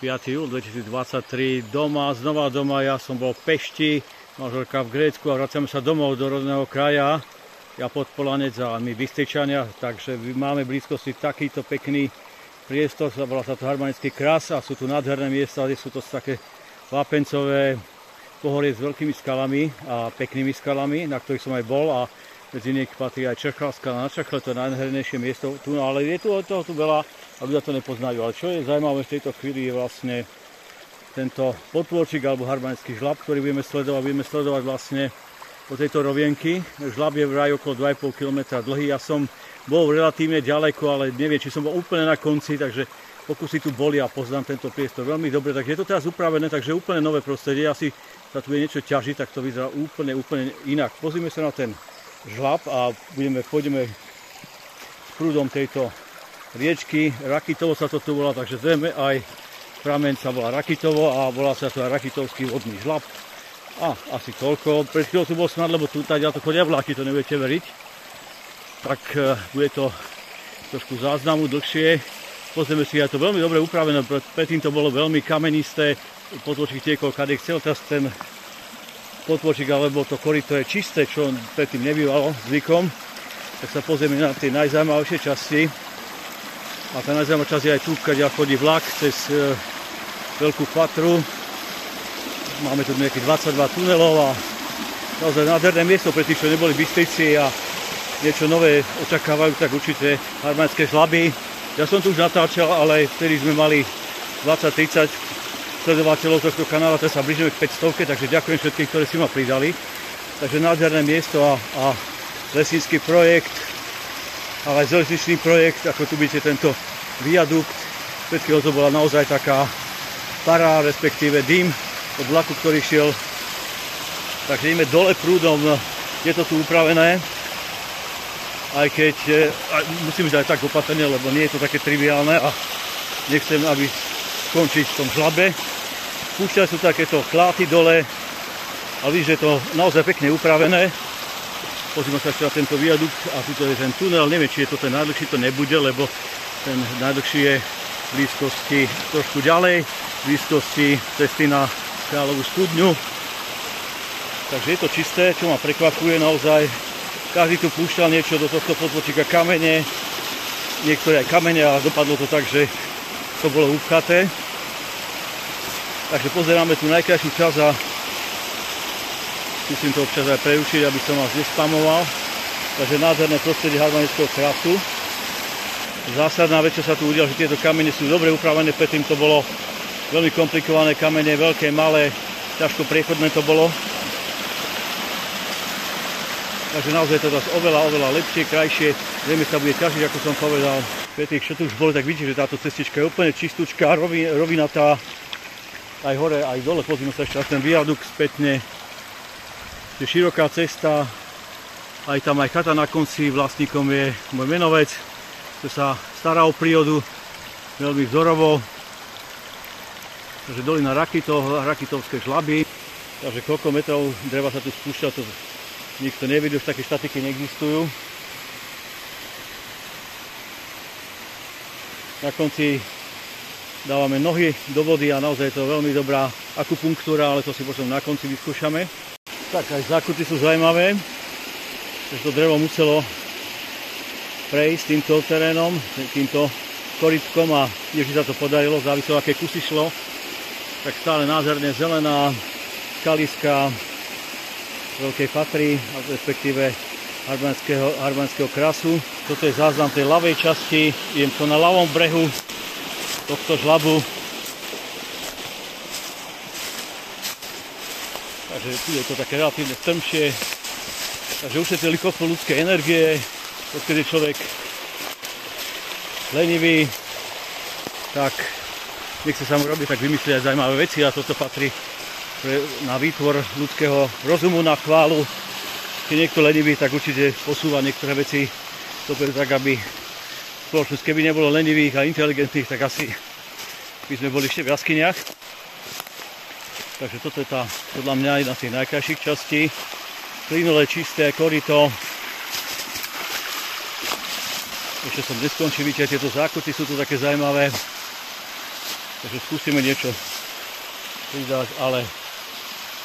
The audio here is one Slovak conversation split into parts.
5. júl 2023, znova doma, ja som bol v Pešti, manželka v Grécku a vracame sa domov do rodného kraja, ja Podpolanec a my Bystričania, takže máme v blízkosti takýto pekný priestor, volá sa to Harmanický kras a sú tu nádherné miesta, kde sú to také vápencové pohorie s veľkými skalami a peknými skalami, na ktorých som aj bol a medzi nich patrí aj Čerchal skala na Čerchle, to je najnádhernejšie miesto tu, ale je tu veľa a ľudia to nepoznajú. Ale čo je zaujímavé v tejto chvíli je vlastne tento potôčik alebo harmanický žlab, ktorý budeme sledovať vlastne po tejto rovienky. Žlab je vraj okolo 2,5 km dlhý. Ja som bol relatívne ďaleko, ale neviem, či som bol úplne na konci, takže pokusy tu boli a poznám tento priestor veľmi dobre. Takže je to teraz upravené, takže úplne nové prostredie. Asi sa tu je niečo ťažiť, tak to vyzerá úplne inak. Pozrime sa na ten žlab a pôjdeme s prúdom tejto riečky. Rakitovo sa to tu volá, takže zrejme aj prameň sa volá Rakitovo a volá sa to aj Rakitovský vodný žlab. A asi toľko. Pred chvíľou tu bol snad, lebo tu tady to chodia vláky, to nebudete veriť. Tak bude to trošku záznamu dlhšie. Pozrieme si, je to veľmi dobre upravené, predtým to bolo veľmi kamenisté, potôčik tiekol kade chcel, teraz ten potôčik alebo to koryto je čisté, čo predtým nebývalo zvykom. Tak sa pozrieme na tie najzaujímavejšie časti. A tá najzaujímavá časť je aj tu, kde chodí vlak cez Veľkú Fatru. Máme tu nejakých 22 tunelov a naozaj nádherné miesto pre tých, čo neboli v Bystrici a niečo nové očakávajú, tak určite harmanické žlaby. Ja som tu už natáčal, ale vtedy sme mali 20-30 sledovateľov tohto kanála, teraz sa blížime k 500, takže ďakujem všetkým, ktorí si ma pridali. Takže nádherné miesto a lesnícky projekt, ale aj železničný projekt, ako tu vidíte tento viadukt. Všetkého to bola naozaj taká para, respektíve dym od vlaku, ktorý šiel. Takže ideme dole prúdom, je to tu upravené. Aj keď musím byť aj tak opatrne, lebo nie je to také triviálne a nechcem, aby skončiť v tom žlabe. Púšťajú sú takéto kláty dole, ale vidíš, že je to naozaj pekne upravené. Pozrime sa ešte na tento viadukt a tuto je ten tunel, neviem, či je to ten najdlhší, to nebude, lebo ten najdlhší je v blízkosti trošku ďalej, v blízkosti cesty na Kráľovú studňu. Takže je to čisté, čo ma prekvapuje naozaj. Každý tu púšťal niečo do tohto potôčika, kamene, niektoré aj kamene, ale dopadlo to tak, že to bolo upchaté. Takže pozeráme tu najkrajšiu časť a musím to občas aj prerušiť, aby som vás nespamoval. Takže nádherné prostredie harmonického krasu. Zásadná vec, čo sa tu udiala, že tieto kamene sú dobre upravené, predtým to bolo veľmi komplikované kamene, veľké, malé, ťažko priechodné to bolo. Takže naozaj to teraz oveľa lepšie, krajšie. Zrejme sa bude ťažiť, ako som povedal. Pre tých, čo tu už boli, tak vidíte, že táto cestička je úplne čistúčka, rovinatá. Aj hore, aj dole. Pozrime sa ešte na ten viadukt spätne. Je široká cesta. Aj tam aj chata na konci. Vlastníkom je môj menovec, čo sa stará o prírodu veľmi vzorovo. Takže dolina Rakitov, Rakitovské žlaby. Takže koľko metrov dreva sa tu spúšťa, to nikto nevidí, už také štatiky neexistujú. Na konci dávame nohy do vody a naozaj je to veľmi dobrá akupunktúra, ale to si potom na konci vyskúšame. Tak aj zákuty sú zaujímavé, že to drevo muselo prejsť týmto terénom, týmto korytkom a tiež sa to podarilo, záviselo aké kusy šlo. Tak stále nádherne zelená skaliska Veľkej Fatry, respektíve harmanického krasu. Toto je záznam tej ľavej časti, idem to na ľavom brehu tohto žlabu. Takže tu je to také relatívne strmšie. Takže ušetrili kopu ľudskej energie, keď je človek lenivý, tak nechce sa mu robiť, tak vymyslí aj zaujímavé veci a toto patrí na výtvor ľudského rozumu, na chválu. Keď niekto lenivý, tak určite posúva niektoré veci dobre tak, aby spoločnosť, keby nebolo lenivých a inteligentných, tak asi by sme boli ešte v jaskyniach. Takže toto je tá, podľa mňa, jedna z tých najkrajších častí. Plynulé, čisté koryto. Ešte som neskončil, vidíte, tieto zákuty sú tu také zaujímavé. Takže skúsime niečo pridať, ale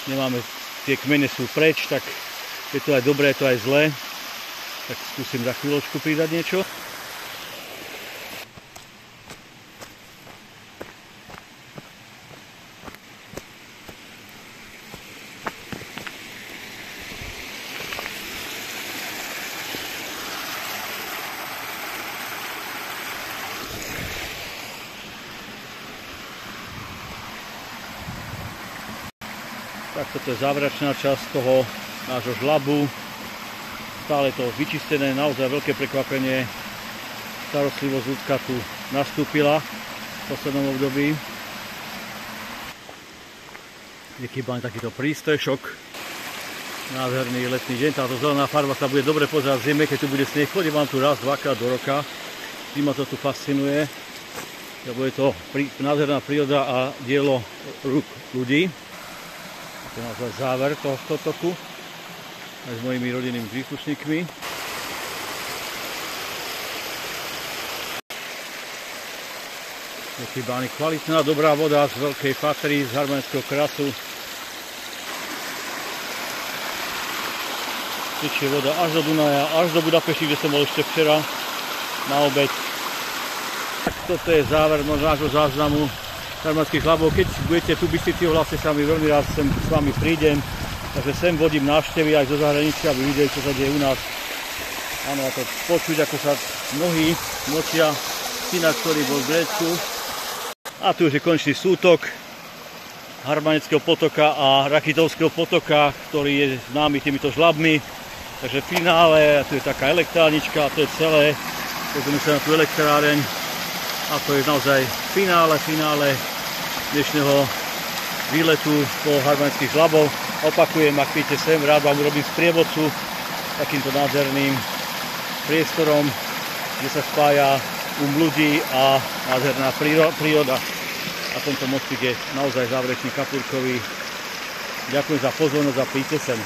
nemáme, tie kmene sú preč, tak je to aj dobré, je to aj zlé. Tak skúsim za chvíľočku pridať niečo. Tak toto je záverečná časť toho nášho žlabu. Stále to vyčistené, naozaj veľké prekvapenie. Starostlivosť ľudská tu nastúpila v poslednom období. Je chýba takýto prístrešok. Nádherný letný deň. Táto zelená farba sa bude dobre pozerať v zime, keď tu bude sneh. Chodím vám tu raz, dvakrát do roka. Zima to tu fascinuje. Lebo je to nádherná príroda a dielo rúk ľudí. To je naozaj záver tohto toku aj s mojimi rodinnými príslušníkmi. Je chýba kvalitná, dobrá voda z Veľkej Fatry, z Harmanického krasu. Tečie voda až do Dunaja, až do Budapešti, kde som bol ešte včera na obed. Tak toto je záver nášho záznamu Harmanických žlabov. Keď budete tu v Bystrici Ohlasce, sa mi veľmi rád sem s vami prídem. Takže sem vodím návštevy aj zo zahraničia, aby videli, čo sa deje u nás. Áno, a to počuť, ako sa mnohí močia syna, ktorý bol v Grécku. A tu už je konečný sútok Harmanického potoka a Rakitovského potoka, ktorý je známy týmito žlabmi. Takže v finále, tu je taká elektrárnička, a to je celé. Pozrieme sa na tú elektráreň. A to je naozaj finále dnešného výletu po Harmanických žlabov. Opakujem, ak príjete sem, rád vám urobím sprievodcu takýmto nádherným priestorom, kde sa spája ľudí a nádherná príroda. A tento mostík je naozaj záverečný kapurkový. Ďakujem za pozornosť a príďte sem.